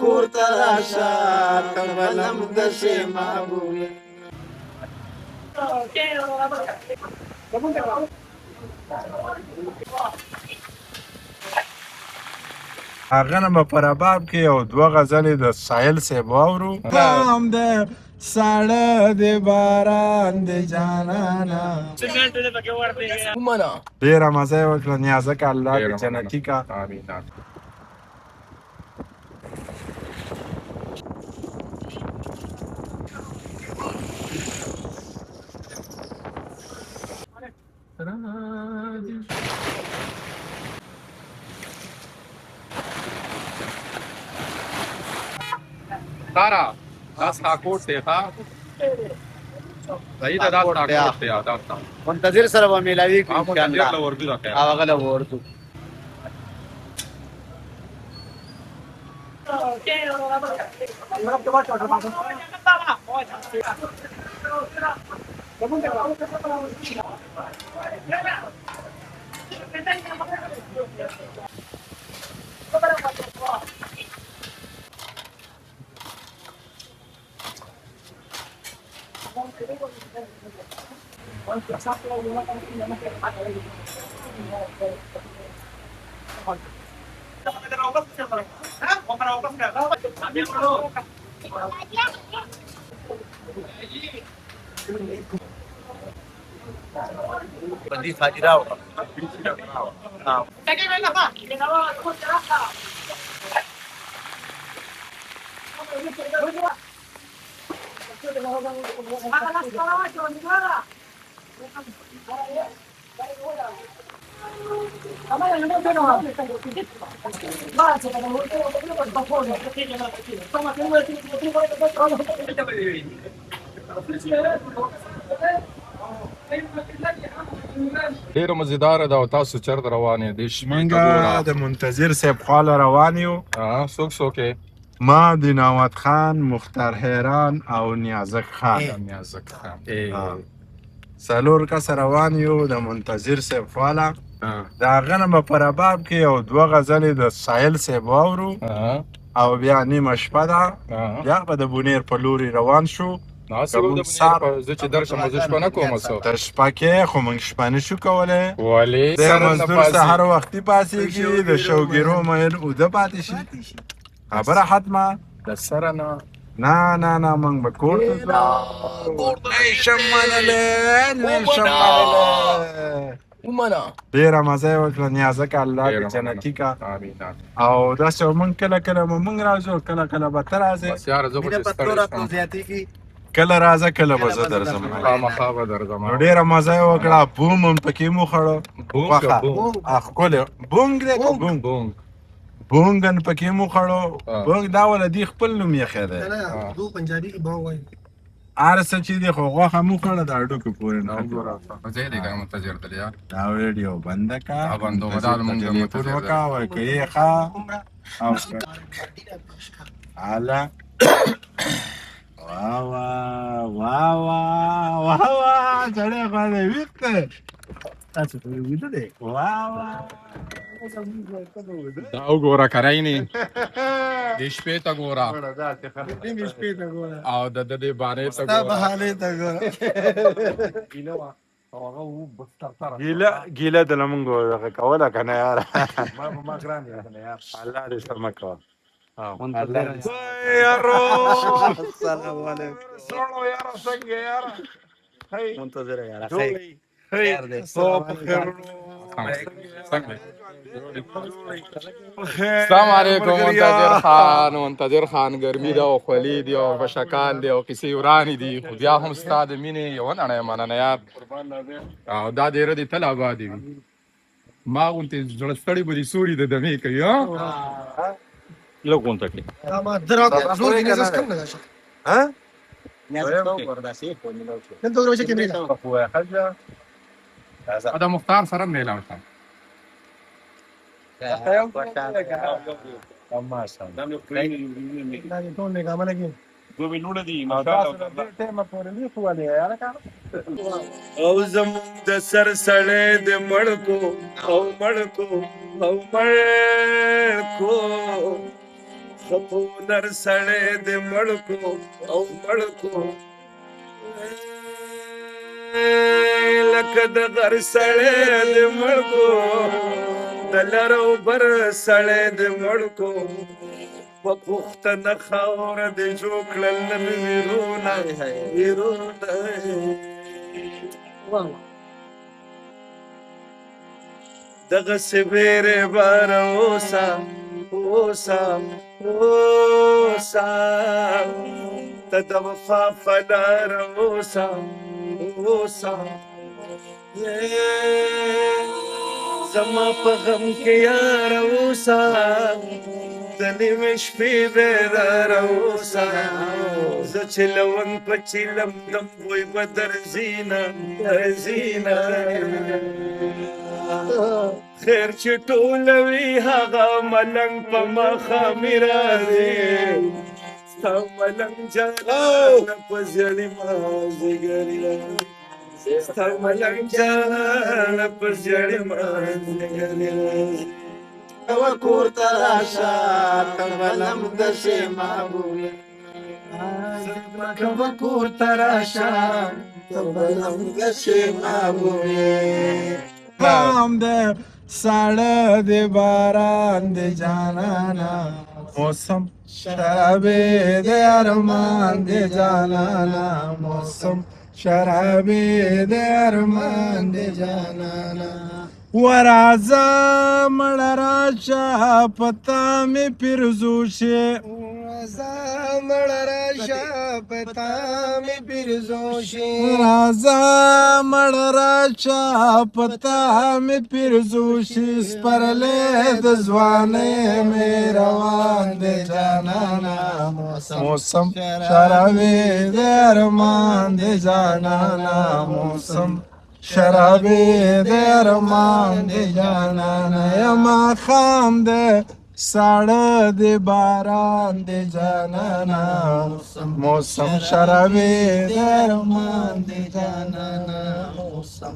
کور ته راشه ته بلم دسې محبوبې. هغه نه به په رباب کې یو دوه غزلې د ساحل صاحب واورو. بام دی ساړه دی باران دی جانانا ډېره مزه یې وکړه. نیازک الله دې جنتي کا. سارا دا ساکوټ دی ها صحیح ده. دا ساکوټ دی دا منتظر سره به میلاوي کړو ان شاء الله. او هغه له ورته بندي فاجراو ډېره مزیداره ده. او تاسو چېرته روان یې؟ دې شپې ته موږ ګوره. د منتظر صاحب خواله روان یو. څوک څوک یې؟ ما دیناوت خان، مختار حیران او نیازک خان. نیازک خان. څلور کسه روان یو د منتظر صاحب خواله. د هغه نه به په رباب کې یو دوه غزلې د ساحل صاحب واورو او بیا نیمه شپه ده. بیا به د بونیر په لوري روان شو. زه چې درشم زه شپه نه کوم. ته شپه کې خو موږ شپه نه شو کولی. ولې د مزدور سهار وختي پاڅېږي، د شوګیرو میل اوده پاتې شي. خبره ختمه د سره نه نه موږ به کور ته ځو. نشم منلی ډېره مزه یې وکړه. نیازک الله دې جنتي کا. او داسې موږ کله کله به موږ راځو، کله کله به ته راځې. کله راځه کله به زه درځم. خامخا به درځم. نو ډېره مزه یې وکړه. بوم هم پکې موخړو. ښکلی بونګ دی که بونګ؟ بونګن پکې موخړو. بونګ دا وله دی خپل نوم یې ښه دی. هر څه چې دی خو غوښه موخړه د هډوکو پورې نه. دا ویډیو بنده کا. تلیفون وکړه ورکه یې ښه او هله واه سړی خو دی ویښ دی. تاسو خو ویده دی. دا وګوره کرینې دې شپې ته ګوره او د دې بانې ته ګوره. ګیله د لمونږ دغه کوله که نه یاره. الله دې سمه کوه. یارو السلام علیکم. سوړو یاره څنګه یاره؟ منتظر یاره خیر دی. السلام علیکم. منتظر خان ګرمي ده او خولي دي او بشکال دي او کیسې ورانې دي، خو بیا هم ستا د مینې یوه نړۍ مننه یار. او دا ډېره دې تل ابادې وي. ما غوندې زړه ستړی به دې سوري د دمې کوي. لږ غونته کړي. دا مختار سره میلاو شم. او زمون د سر سړی د مړکو او مړکو او مړکو خپو نر سړی د مړکو او مړکو لکه د غر سړی د مړکو د لرو بر سړی د مړکو په پښتنه خاوره د جوړ کړل نن ویرونه ویرونه دغه سویرې بار اوسه اوسه اوسه ته د وفا فلار اوسه اوسه زما په غم کې یار اوسه د نیمې شپې بیدار اوسه زه چې لونګ په چیلم دم وی به درځینه درځینه خیر چې ټول وي هغه ملنګ په مخه مې راځي ستا ملنګ جانانه په زړې مازدیګري ستا ملنګ جانانه په زړې مازدیګري کوه کور ته راشه ته بلم دسې محبوبې کوه کور ته راشه ته بلم دسې محبوبې خام دے ساڑا دے باران دے جانانا موسم شرابے دے ارمان دے جانانا موسم شرابے دے ارمان دے جانانا ورازا مڑراشا پتا میں پرزوشے مړراشا پتا می پیرزوشي رازا مړراشا پتا می پیرزوشي سپرلې د ځوانې مې روان دي جانانا موسم شرابې د ارمان دي جانانا موسم شرابې د ارمان دي جانانا یما خام ده ساړه د باران د جانانا موسم شرابې د ارمان د جانانا موسم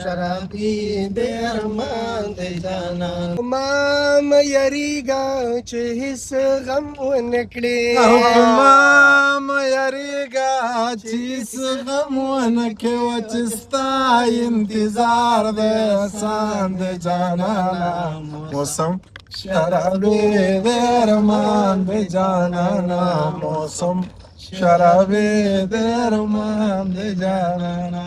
شرابي د ارمان د جانان ما یریګا چې هیڅ غم ونکړي ما یریګا چې هیڅ غم ونکړي و چې ستا انتظار د آسان د جانانا موسم شرابے دے ارمان دے جانانا موسم شرابے دے ارمان دے جانانا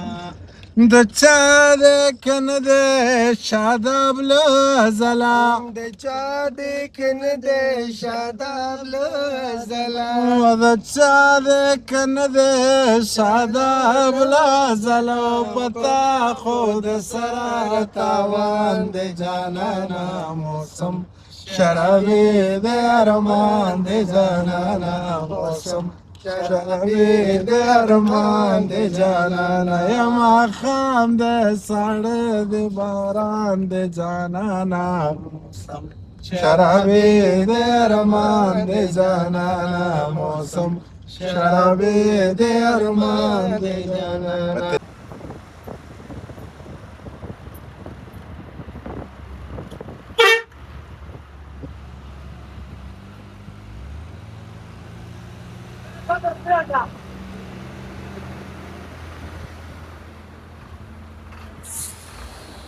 د چا دے کن دے شاداب لزلا د چا دې کن دې شاداب لزلا د چا دے کن دے شاداب لزلا پتا خود سرا تاوان دے جانانا موسم شرابے دے ارمان دے جانانا موسم شرابے دے ارمان دے جانانا یما خام دے ساڑے دے باران دے جانانا شرابے دے ارمان دے جانانا موسم شرابے دے ارمان دے جانانا Vamos,